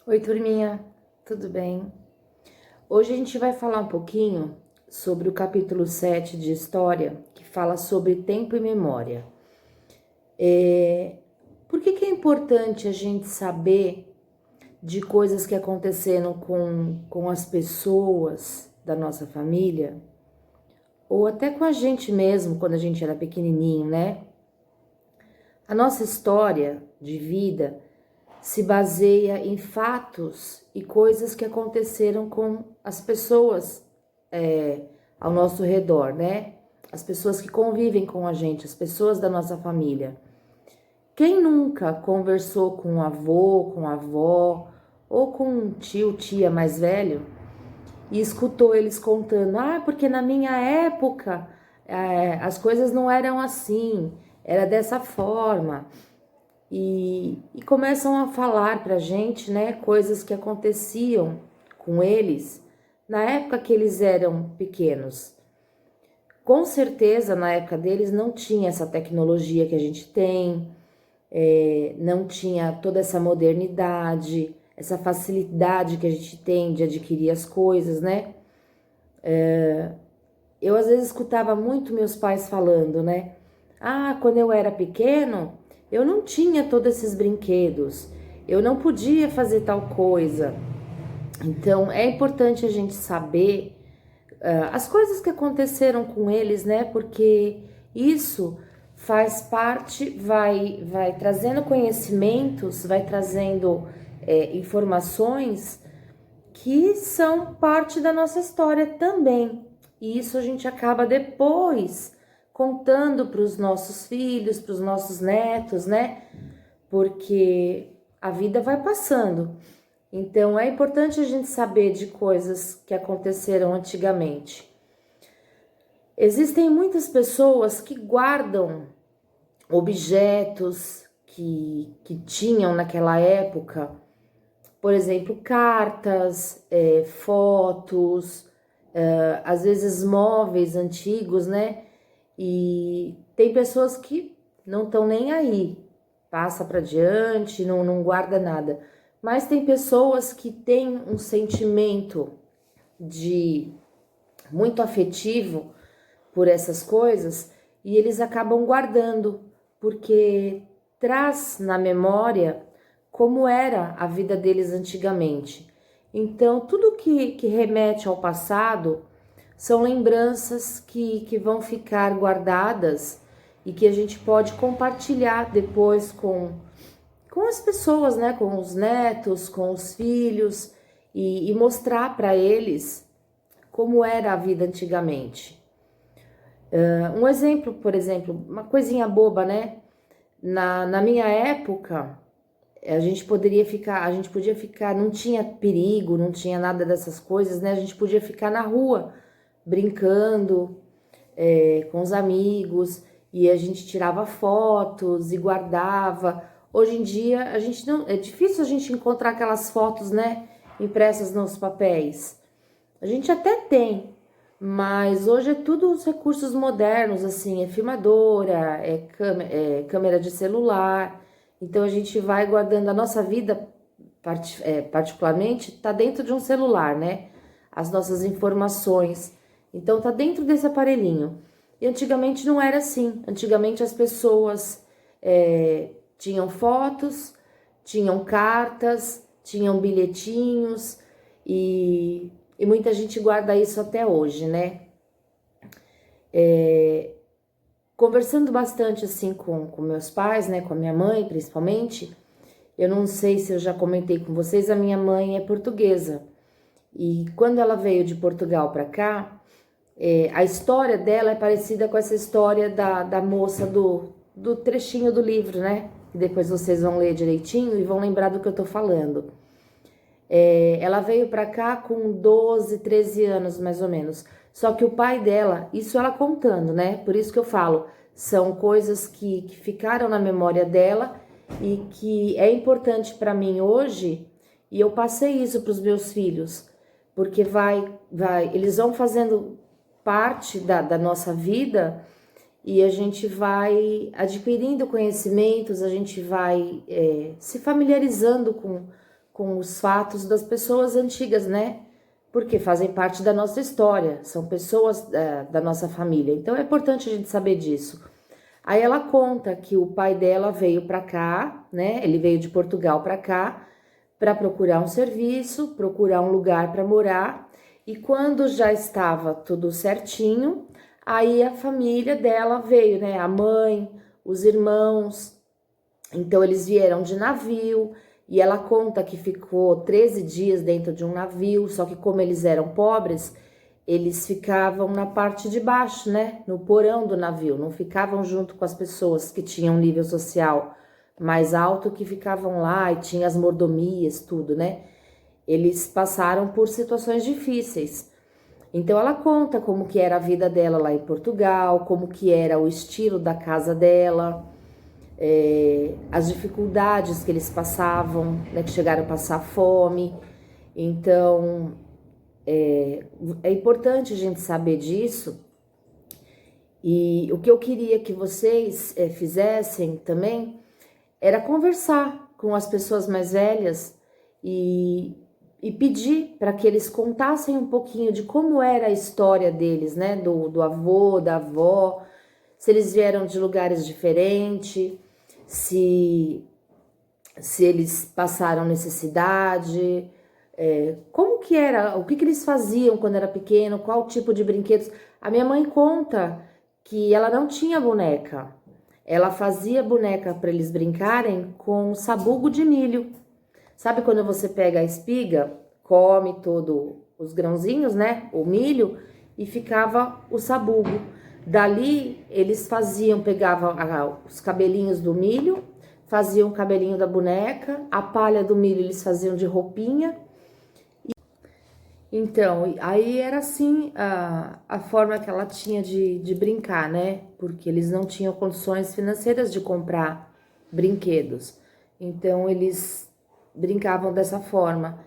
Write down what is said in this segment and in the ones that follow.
Oi, turminha, tudo bem? Hoje a gente vai falar um pouquinho sobre o capítulo 7 de História, que fala sobre tempo e memória. Por que é importante a gente saber de coisas que aconteceram com as pessoas da nossa família, ou até com a gente mesmo, quando a gente era pequenininho, né? A nossa história de vida se baseia em fatos e coisas que aconteceram com as pessoas ao nosso redor, né? As pessoas que convivem com a gente, as pessoas da nossa família. Quem nunca conversou com um avô, com a avó ou com um tio, tia mais velho e escutou eles contando: porque na minha época as coisas não eram assim, era dessa forma. E começam a falar pra gente, né, coisas que aconteciam com eles na época que eles eram pequenos. Com certeza, na época deles não tinha essa tecnologia que a gente tem, não tinha toda essa modernidade, essa facilidade que a gente tem de adquirir as coisas, né? Eu às vezes escutava muito meus pais falando, né? Quando eu era pequeno, eu não tinha todos esses brinquedos, eu não podia fazer tal coisa. Então é importante a gente saber as coisas que aconteceram com eles, né? Porque isso faz parte, vai trazendo conhecimentos, vai trazendo informações que são parte da nossa história também. E isso a gente acaba depois contando para os nossos filhos, para os nossos netos, né? Porque a vida vai passando. Então é importante a gente saber de coisas que aconteceram antigamente. Existem muitas pessoas que guardam objetos que tinham naquela época, por exemplo, cartas, fotos, às vezes móveis antigos, né? E tem pessoas que não estão nem aí, passa para diante, não guarda nada. Mas tem pessoas que têm um sentimento de muito afetivo por essas coisas e eles acabam guardando, porque traz na memória como era a vida deles antigamente. Então, tudo que remete ao passado são lembranças que vão ficar guardadas e que a gente pode compartilhar depois com as pessoas, né? Com os netos, com os filhos e mostrar para eles como era a vida antigamente. Um exemplo, por exemplo, uma coisinha boba, né? Na minha época, a gente podia ficar, não tinha perigo, não tinha nada dessas coisas, né? A gente podia ficar na rua brincando com os amigos e a gente tirava fotos e guardava. Hoje em dia a gente não, é difícil a gente encontrar aquelas fotos, né, impressas nos papéis. A gente até tem, mas hoje é tudo os recursos modernos, assim, é filmadora, é câmera de celular. Então a gente vai guardando a nossa vida, particularmente, tá dentro de um celular, né? As nossas informações. Então tá dentro desse aparelhinho. E antigamente não era assim. Antigamente as pessoas tinham fotos, tinham cartas, tinham bilhetinhos e muita gente guarda isso até hoje, né? Conversando bastante assim com meus pais, né? Com a minha mãe, principalmente. Eu não sei se eu já comentei com vocês, a minha mãe é portuguesa. E quando ela veio de Portugal para cá, a história dela é parecida com essa história da moça do trechinho do livro, né? Que depois vocês vão ler direitinho e vão lembrar do que eu tô falando. Ela veio para cá com 12, 13 anos mais ou menos. Só que o pai dela, isso ela contando, né? Por isso que eu falo, são coisas que ficaram na memória dela e que é importante para mim hoje. E eu passei isso para os meus filhos, porque eles vão fazendo parte da nossa vida e a gente vai adquirindo conhecimentos, a gente vai se familiarizando com os fatos das pessoas antigas, né? Porque fazem parte da nossa história, são pessoas da nossa família. Então é importante a gente saber disso. Aí ela conta que o pai dela veio para cá, né? Ele veio de Portugal para cá para procurar um serviço, procurar um lugar para morar. E quando já estava tudo certinho, aí a família dela veio, né? A mãe, os irmãos. Então eles vieram de navio e ela conta que ficou 13 dias dentro de um navio, só que como eles eram pobres, eles ficavam na parte de baixo, né? No porão do navio, não ficavam junto com as pessoas que tinham nível social mais alto, que ficavam lá e tinha as mordomias, tudo, né? Eles passaram por situações difíceis. Então ela conta como que era a vida dela lá em Portugal, como que era o estilo da casa dela, as dificuldades que eles passavam, né, que chegaram a passar fome. Então é importante a gente saber disso. E o que eu queria que vocês fizessem também era conversar com as pessoas mais velhas e pedir para que eles contassem um pouquinho de como era a história deles, né? Do avô, da avó, se eles vieram de lugares diferentes, se eles passaram necessidade, como que era, o que eles faziam quando era pequeno, qual tipo de brinquedos. A minha mãe conta que ela não tinha boneca, ela fazia boneca para eles brincarem com sabugo de milho. Sabe quando você pega a espiga, come todo os grãozinhos, né, o milho, e ficava o sabugo. Dali eles pegavam os cabelinhos do milho, faziam o cabelinho da boneca, a palha do milho eles faziam de roupinha. Então, aí era assim a forma que ela tinha de brincar, né? Porque eles não tinham condições financeiras de comprar brinquedos. Então, eles brincavam dessa forma.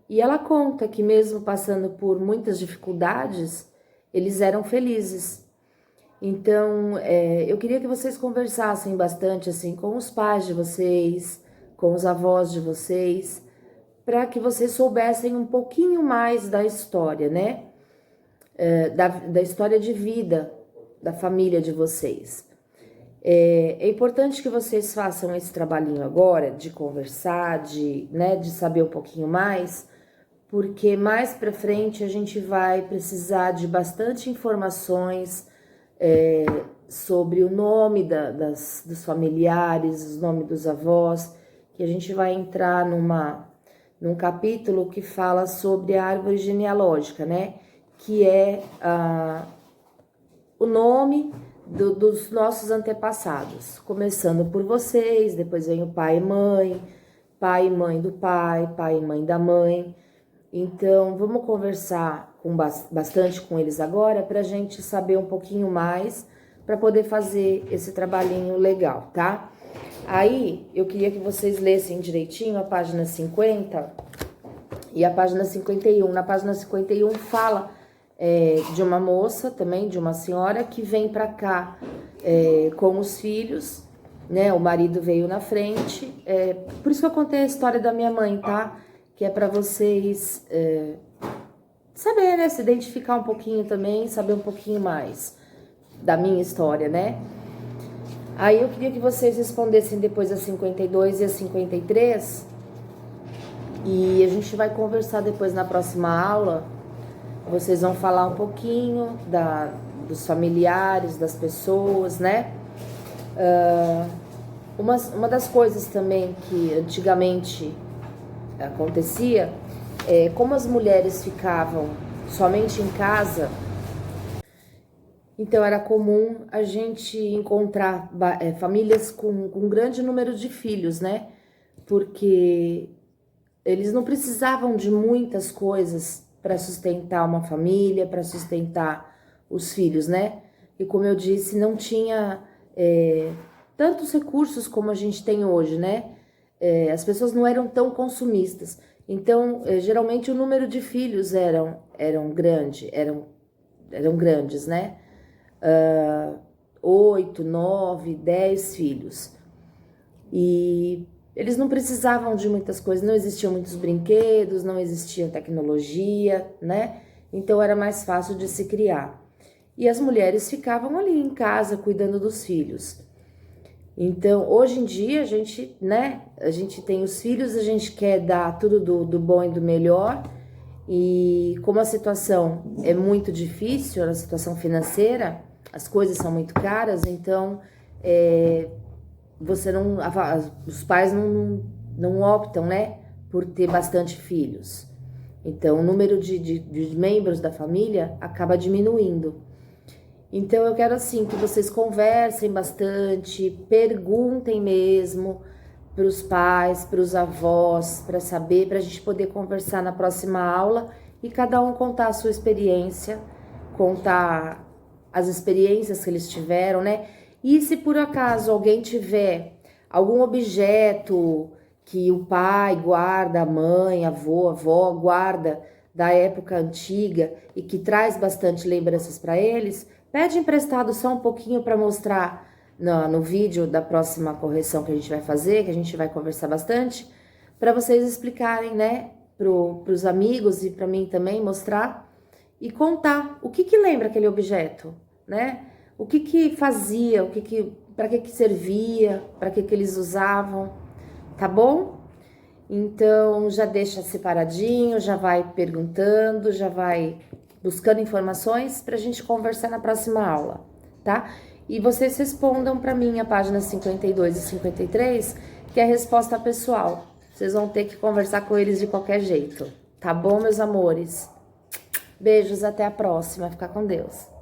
E ela conta que mesmo passando por muitas dificuldades, eles eram felizes. Então, eu queria que vocês conversassem bastante assim com os pais de vocês, com os avós de vocês, para que vocês soubessem um pouquinho mais da história, né? Da história de vida da família de vocês. É importante que vocês façam esse trabalhinho agora de conversar, de saber um pouquinho mais, porque mais para frente a gente vai precisar de bastante informações sobre o nome dos familiares, o nome dos avós, que a gente vai entrar num capítulo que fala sobre a árvore genealógica, né? Que é o nome dos nossos antepassados, começando por vocês, depois vem o pai e mãe do pai e mãe da mãe. Então, vamos conversar bastante com eles agora para a gente saber um pouquinho mais, para poder fazer esse trabalhinho legal, tá? Aí, eu queria que vocês lessem direitinho a página 50 e a página 51. Na página 51 fala de uma moça também, de uma senhora que vem para cá com os filhos, né? O marido veio na frente. Por isso que eu contei a história da minha mãe, tá? Que é para vocês saber, né? Se identificar um pouquinho também, saber um pouquinho mais da minha história, né? Aí eu queria que vocês respondessem depois a 52 e a 53. E a gente vai conversar depois na próxima aula. Vocês vão falar um pouquinho dos familiares, das pessoas, né? Uma das coisas também que antigamente acontecia é como as mulheres ficavam somente em casa. Então era comum a gente encontrar famílias com um grande número de filhos, né? Porque eles não precisavam de muitas coisas para sustentar uma família, para sustentar os filhos, né? E como eu disse, não tinha tantos recursos como a gente tem hoje, né? As pessoas não eram tão consumistas. Então, geralmente o número de filhos eram grandes, né? 8, 9, 10 filhos. E eles não precisavam de muitas coisas, não existiam muitos brinquedos, não existia tecnologia, né? Então era mais fácil de se criar. E as mulheres ficavam ali em casa cuidando dos filhos. Então, hoje em dia, a gente, né, a gente tem os filhos, a gente quer dar tudo do bom e do melhor, e como a situação é muito difícil, a situação financeira, as coisas são muito caras, então, você não, os pais não optam, né, por ter bastante filhos. Então, o número de membros da família acaba diminuindo. Então eu quero assim que vocês conversem bastante, perguntem mesmo para os pais, para os avós, para saber, para a gente poder conversar na próxima aula e cada um contar a sua experiência, contar as experiências que eles tiveram, né? E se por acaso alguém tiver algum objeto que o pai guarda, a mãe, a avó guarda da época antiga e que traz bastante lembranças para eles, pede emprestado só um pouquinho para mostrar no vídeo da próxima correção que a gente vai fazer, que a gente vai conversar bastante, para vocês explicarem, né, pros amigos e para mim também mostrar e contar o que lembra aquele objeto, né? O que fazia, para que servia, para que eles usavam, tá bom? Então já deixa separadinho, já vai perguntando, já vai buscando informações para a gente conversar na próxima aula, tá? E vocês respondam para mim a página 52 e 53, que é a resposta pessoal. Vocês vão ter que conversar com eles de qualquer jeito, tá bom, meus amores? Beijos, até a próxima. Fica com Deus.